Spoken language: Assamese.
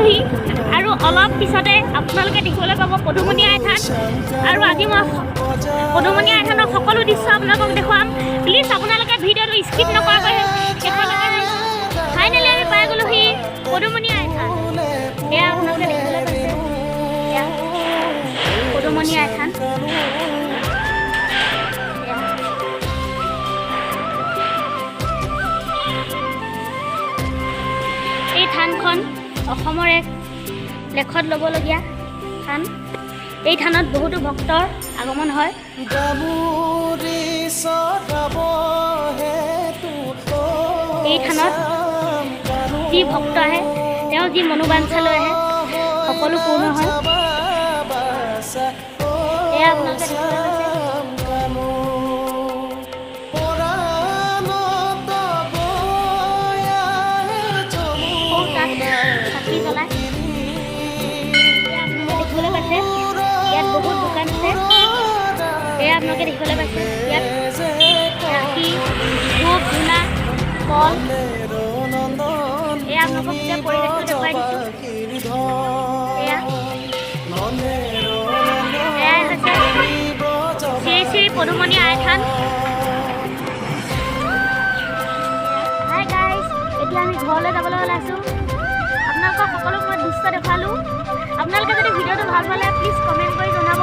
পাইছোঁহি আৰু অলপ পিছতে আপোনালোকে দেখিবলৈ পাব পদুমণি আই থান আৰু আজি মই পদুমণি আই থানৰ সকলো দৃশ্য আপোনালোকক দেখুৱাম। প্লিজ আপোনালোকে ভিডিঅ'টো স্কিপ নকৰাকৈ ফাইনেলি আমি পাই গ'লোহি পদুমণি আই থান। এয়া আপোনালোকে দেখিবলৈ পাইছে, এয়া পদুমণি আই থান। এই থানখন অসমৰ এক লেখত ল'বলগীয়া থান। এই থানত বহুতো ভক্তৰ আগমন হয়। এই থানত যি ভক্ত আহে তেওঁ যি মনোবাঞ্ছা লৈ আহে সকলো পূৰ্ণ হয়। এয়া আপোনালোকে চাকি জ্বলাই দেখিবলৈ পাইছে। ইয়াত বহুত দোকান আছে। এয়া আপোনালোকে দেখিবলৈ পাইছে ইয়াত ৰাখি ধূপ ধূনা কল। এয়া আপোনালোকক এতিয়া পৰিৱেশটো দেখুৱাই দিছোঁ। এয়াই হৈছে শ্ৰী শ্ৰী পদুমণি আই থান। হাই গাইজ, এতিয়া আমি ঘৰলৈ যাবলৈ ওলাইছোঁ। আপোনালোকক সকলো মই দৃশ্য দেখুৱালোঁ। আপোনালোকে যদি ভিডিঅ'টো ভাল পালে প্লিজ কমেণ্ট কৰি জনাব।